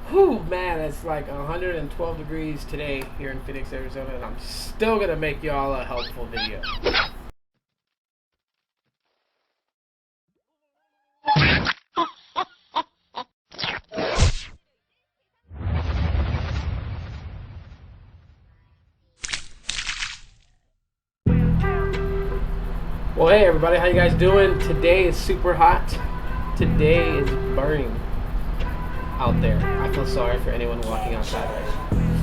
Whew, man, it's like 112 degrees today here in Phoenix, Arizona, and I'm still gonna make y'all a helpful video. Well, hey everybody, how you guys doing? Today is super hot. Today is burning out there. I feel sorry for anyone walking outside right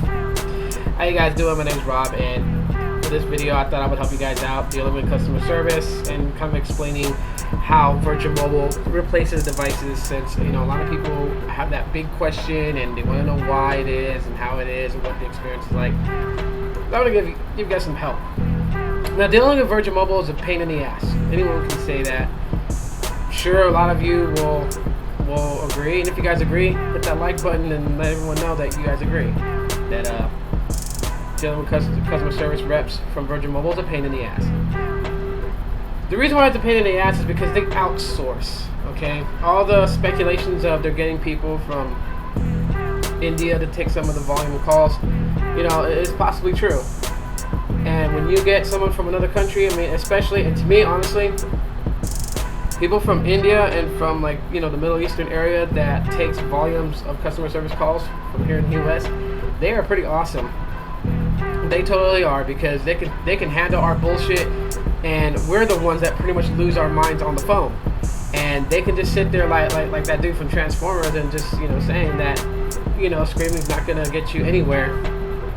now. How you guys doing? My name's Rob, and for this video, I thought I would help you guys out dealing with customer service and kind of explaining how Virgin Mobile replaces devices. Since a lot of people have that big question and they want to know why it is and how it is and what the experience is like. I'm gonna give you guys some help. Now, dealing with Virgin Mobile is a pain in the ass. Anyone can say that. Sure, a lot of you will agree, and if you guys agree, hit that like button and let everyone know that you guys agree. That dealing with customer service reps from Virgin Mobile is a pain in the ass. The reason why it's a pain in the ass is because they outsource. Okay, all the speculations of they're getting people from India to take some of the volume of calls, it's possibly true. And when you get someone from another country, especially, and to me, honestly, people from India and from the Middle Eastern area that takes volumes of customer service calls from here in the U.S., they are pretty awesome. They totally are, because they can handle our bullshit, and we're the ones that pretty much lose our minds on the phone. And they can just sit there like that dude from Transformers and just saying that screaming's not gonna get you anywhere.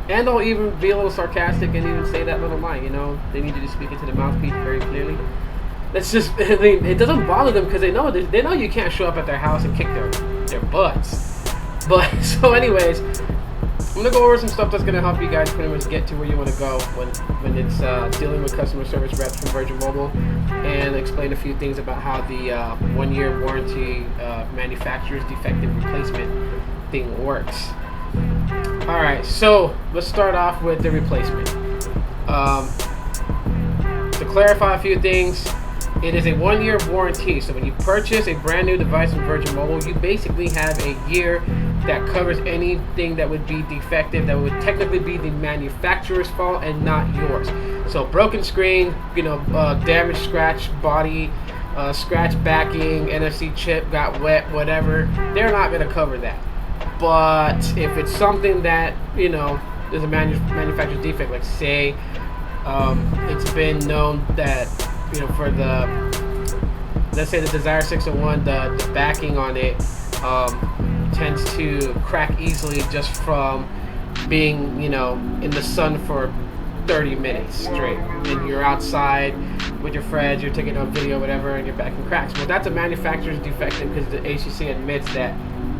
And they'll even be a little sarcastic and even say that little line, they need you to speak into the mouthpiece very clearly. That's just, it doesn't bother them because they know you can't show up at their house and kick their butts. But, so anyways, I'm going to go over some stuff that's going to help you guys pretty much get to where you want to go when it's dealing with customer service reps from Virgin Mobile, and explain a few things about how the 1-year warranty manufacturer's defective replacement thing works. Alright, so let's start off with the replacement. To clarify a few things, it is a 1-year warranty. So when you purchase a brand new device from Virgin Mobile, you basically have a year that covers anything that would be defective, that would technically be the manufacturer's fault and not yours. So broken screen, damaged scratch body, scratch backing, NFC chip got wet, whatever, they're not going to cover that. But if it's something that there's a manufacturer's defect, like say it's been known that for let's say the Desire 601, the backing on it tends to crack easily just from being in the sun for 30 minutes straight, and you're outside with your friends, you're taking a video, whatever, and your backing cracks. Well, that's a manufacturer's defect, because the ACC admits that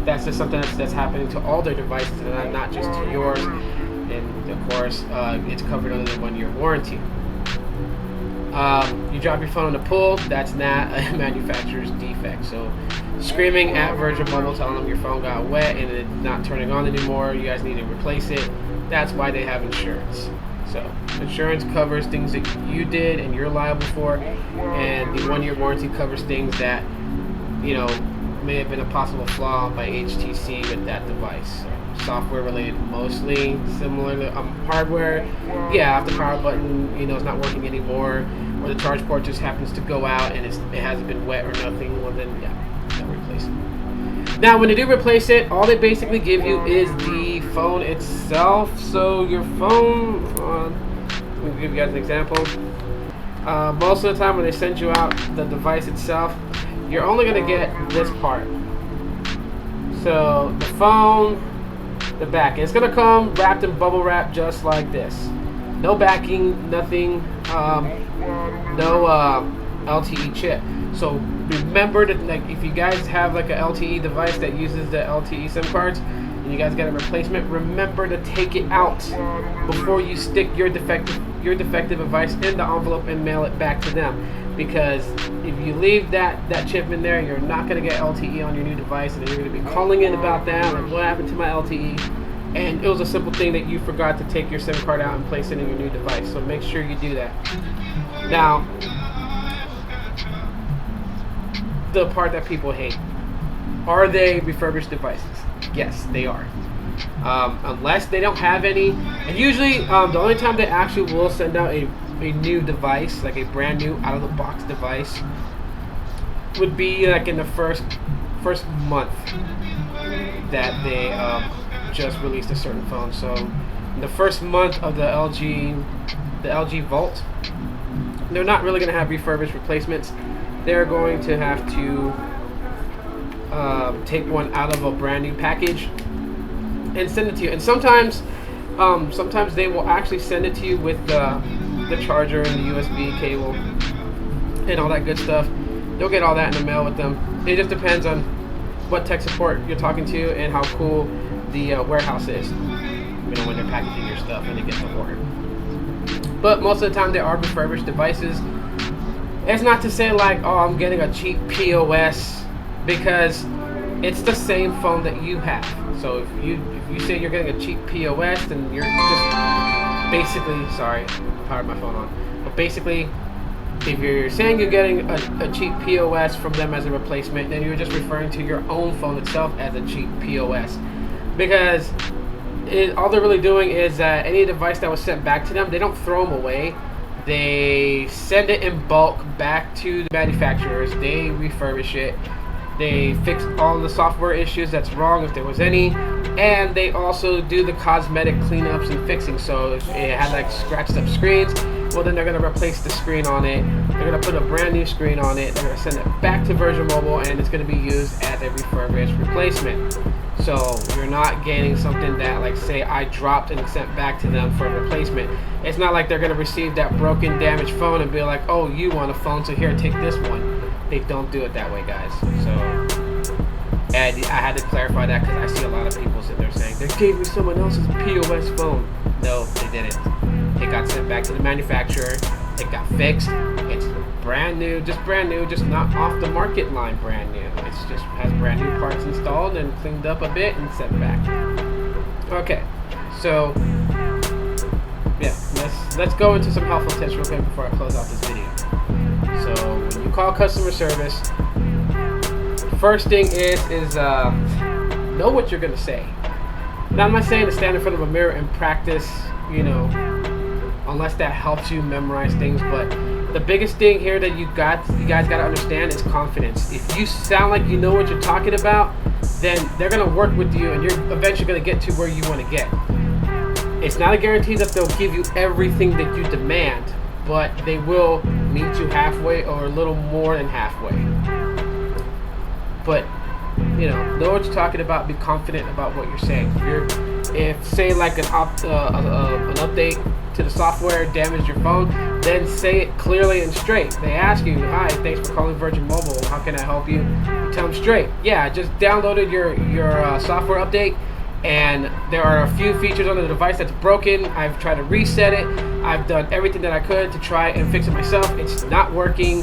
that's just something that's happening to all their devices and not just to yours. And of course, it's covered under the 1-year warranty. You drop your phone in the pool, that's not a manufacturer's defect. So screaming at Virgin Mobile, telling them your phone got wet and it's not turning on anymore, you guys need to replace it, that's why they have insurance. So insurance covers things that you did and you're liable for, and the 1-year warranty covers things that may have been a possible flaw by HTC with that device. Software related mostly, similar to hardware. Yeah, if the power button is not working anymore, or the charge port just happens to go out and it hasn't been wet or nothing, well then they'll replace it. Now when they do replace it, all they basically give you is the phone itself. So your phone, let me give you guys an example. Most of the time when they send you out the device itself, you're only going to get this part. So the phone, the back, it's going to come wrapped in bubble wrap just like this. No backing, nothing, no LTE chip. So remember that, if you guys have like a LTE device that uses the LTE SIM cards and you guys get a replacement, remember to take it out before you stick your defective device in the envelope and mail it back to them. Because if you leave that chip in there, you're not going to get LTE on your new device, and you're going to be calling in about that, like, what happened to my LTE? And it was a simple thing that you forgot to take your SIM card out and place it in your new device. So make sure you do that. Now, the part that people hate, are they refurbished devices? Yes, they are. Unless they don't have any, and usually the only time they actually will send out a new device, like a brand new out of the box device, would be like in the first month that they just released a certain phone. So in the first month of the LG Vault, they're not really going to have refurbished replacements. They're going to have to take one out of a brand new package and send it to you. And sometimes they will actually send it to you with the charger and the USB cable and all that good stuff. You'll get all that in the mail with them. It just depends on what tech support you're talking to and how cool the warehouse is. You know, when they're packaging your stuff and it gets to order. But most of the time, they are refurbished devices. It's not to say like, oh, I'm getting a cheap POS, because it's the same phone that you have. So if you say you're getting a cheap POS, then you're just basically, sorry, I powered my phone on. But basically, if you're saying you're getting a cheap POS from them as a replacement, then you're just referring to your own phone itself as a cheap POS. Because all they're really doing is any device that was sent back to them, they don't throw them away. They send it in bulk back to the manufacturers. They refurbish it. They fix all the software issues that's wrong, if there was any, and they also do the cosmetic cleanups and fixing. So if it had like scratched up screens, well, then they're going to replace the screen on it. They're going to put a brand new screen on it. They're going to send it back to Virgin Mobile, and it's going to be used as a refurbished replacement. So you're not getting something that, like, say I dropped and sent back to them for a replacement. It's not like they're going to receive that broken, damaged phone and be like, oh, you want a phone, so here, take this one. They don't do it that way, guys. So, and I had to clarify that because I see a lot of people sitting there saying, they gave me someone else's POS phone. No, they didn't. It got sent back to the manufacturer. It got fixed. It's brand new, just not off the market line brand new. It's just has brand new parts installed and cleaned up a bit and sent back. Okay, so yeah, let's go into some helpful tips real quick before I close out this video. So when you call customer service, first thing is know what you're gonna say. Now, I'm not saying to stand in front of a mirror and practice, you know, unless that helps you memorize things, but the biggest thing here that you guys got to understand is confidence. If you sound like you know what you're talking about, then they're going to work with you and you're eventually going to get to where you want to get. It's not a guarantee that they'll give you everything that you demand, but they will meet you halfway or a little more than halfway. But, you know what you're talking about, be confident about what you're saying. If say like an update to the software damaged your phone, then say it clearly and straight. They ask you, hi, thanks for calling Virgin Mobile, how can I help you? You tell them straight, yeah, I just downloaded your software update, and there are a few features on the device that's broken. I've tried to reset it. I've done everything that I could to try and fix it myself. It's not working.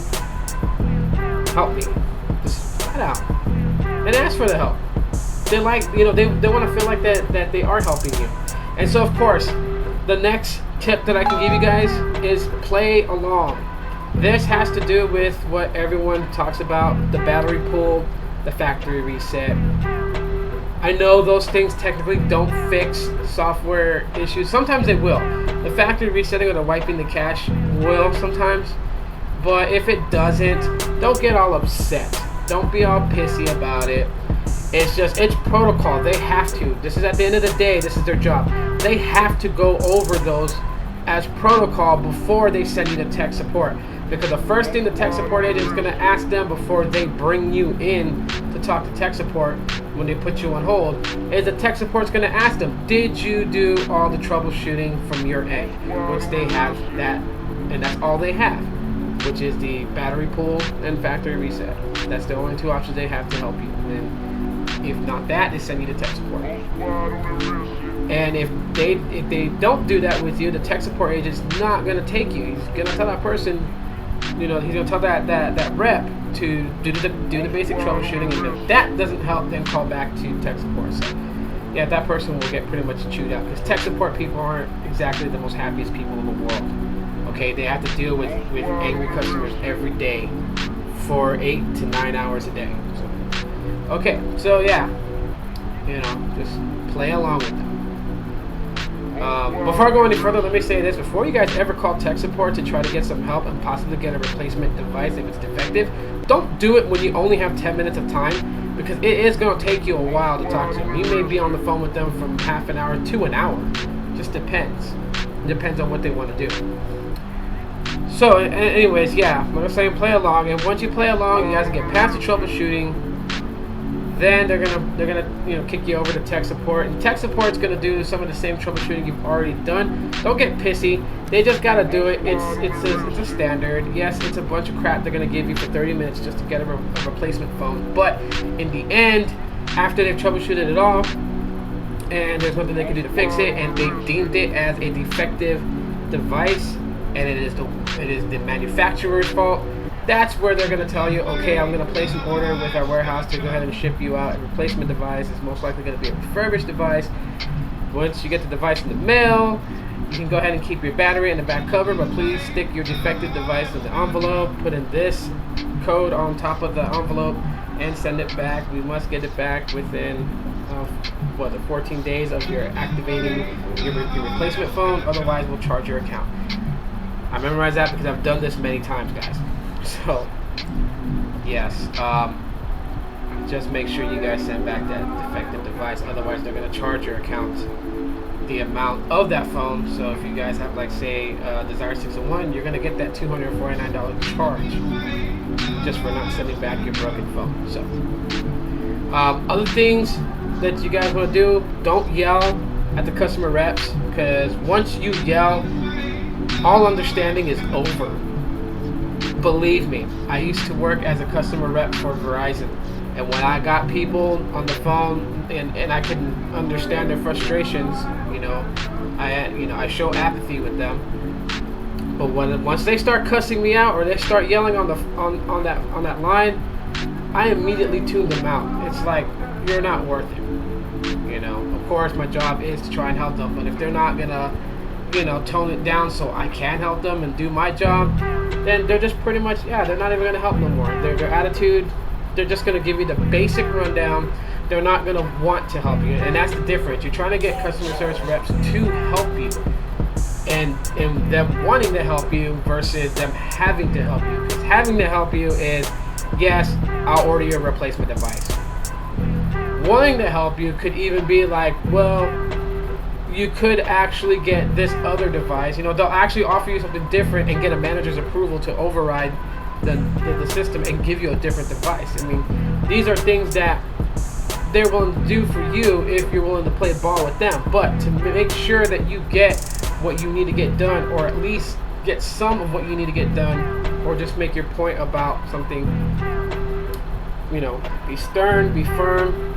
Help me. Just flat out. And ask for the help. They like, you know, they want to feel like that they are helping you. And so, of course, the next tip that I can give you guys is play along. This has to do with what everyone talks about, the battery pool, the factory reset. I know those things technically don't fix software issues. Sometimes they will. The factory resetting or the wiping the cache will sometimes. But if it doesn't, don't get all upset. Don't be all pissy about it. It's protocol. They have to. This is at the end of the day, this is their job. They have to go over those as protocol before they send you to tech support. Because the first thing the tech support agent is going to ask them before they bring you in to talk to tech support when they put you on hold is the tech support's going to ask them, did you do all the troubleshooting from your end? Which they have that, and that's all they have, which is the battery pool and factory reset. That's the only two options they have to help you. And if not that, they send you to tech support. And if they don't do that with you, the tech support agent's not going to take you. He's going to tell that person, you know, he's going to tell that rep to do the basic troubleshooting, and if that doesn't help, then call back to tech support. So yeah, that person will get pretty much chewed out, because tech support people aren't exactly the most happiest people in the world. Okay, they have to deal with angry customers every day for 8 to 9 hours a day. So, okay, so yeah, You know, just play along with them. Before I go any further, let me say this. Before you guys ever call tech support to try to get some help and possibly get a replacement device if it's defective, don't do it when you only have 10 minutes of time, because it is going to take you a while to talk to them. You may be on the phone with them from half an hour to an hour. Just depends. It depends on what they want to do. So, anyways, yeah, like I was saying, play along. And once you play along, you guys get past the troubleshooting. Then they're gonna kick you over to tech support, and tech support's gonna do some of the same troubleshooting you've already done. Don't get pissy. They just gotta do it. It's a standard. Yes, it's a bunch of crap they're gonna give you for 30 minutes just to get a replacement phone. But in the end, after they've troubleshooted it all, and there's nothing they can do to fix it, and they deemed it as a defective device, and it is the manufacturer's fault, that's where they're going to tell you, okay, I'm going to place an order with our warehouse to go ahead and ship you out a replacement device. It's most likely going to be a refurbished device. Once you get the device in the mail, you can go ahead and keep your battery in the back cover, but please stick your defective device in the envelope, put in this code on top of the envelope, and send it back. We must get it back within the 14 days of your activating your replacement phone, otherwise we'll charge your account. I memorize that because I've done this many times, guys. So, yes, just make sure you guys send back that defective device. Otherwise, they're going to charge your account the amount of that phone. So if you guys have, like, say, Desire 601, you're going to get that $249 charge just for not sending back your broken phone. So, other things that you guys want to do, don't yell at the customer reps, because once you yell, all understanding is over. Believe me, I used to work as a customer rep for Verizon, and when I got people on the phone and I can understand their frustrations, I show apathy with them. But once they start cussing me out or they start yelling on that line, I immediately tune them out. It's like, you're not worth it. Of course, my job is to try and help them, but if they're not gonna tone it down so I can help them and do my job, then they're just pretty much, they're not even going to help no more. Their attitude, they're just going to give you the basic rundown. They're not going to want to help you, and that's the difference. You're trying to get customer service reps to help you, and them wanting to help you versus them having to help you. Because having to help you is, yes, I'll order you a replacement device. Wanting to help you could even be like, well, you could actually get this other device. They'll actually offer you something different and get a manager's approval to override the system and give you a different device. I mean, these are things that they're willing to do for you if you're willing to play ball with them. But to make sure that you get what you need to get done, or at least get some of what you need to get done, or just make your point about something, be stern, be firm,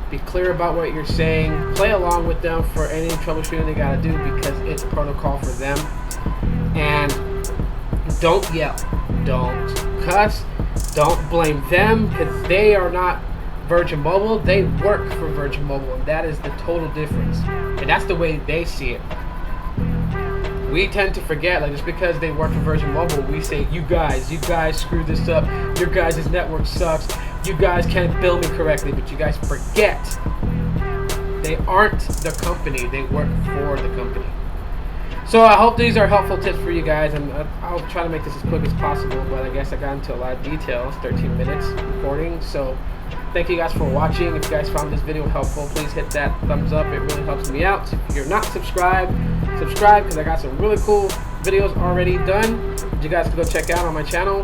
be clear about what you're saying. Play along with them for any troubleshooting they gotta do, because it's protocol for them. And don't yell, don't cuss, don't blame them, because they are not Virgin Mobile. They work for Virgin Mobile, and that is the total difference. And that's the way they see it. We tend to forget, like, just because they work for Virgin Mobile, we say, you guys screwed this up, your guys' network sucks, you guys can't bill me correctly. But you guys forget, they aren't the company, they work for the company. So I hope these are helpful tips for you guys, and I'll try to make this as quick as possible, but I guess I got into a lot of details, 13 minutes recording. So thank you guys for watching. If you guys found this video helpful, please hit that thumbs up. It really helps me out. If you're not subscribed, subscribe, because I got some really cool videos already done that you guys can go check out on my channel.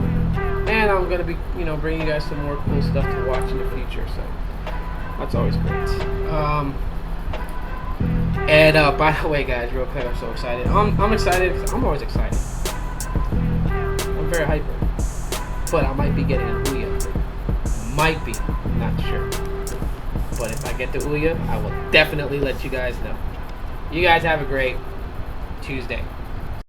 And I'm going to be, bringing you guys some more cool stuff to watch in the future. So that's always great. And by the way, guys, real quick, I'm so excited. I'm excited because I'm always excited. I'm very hyper. But I might be getting an Ouya. Might be. Not sure. But if I get the Ouya, I will definitely let you guys know. You guys have a great Tuesday.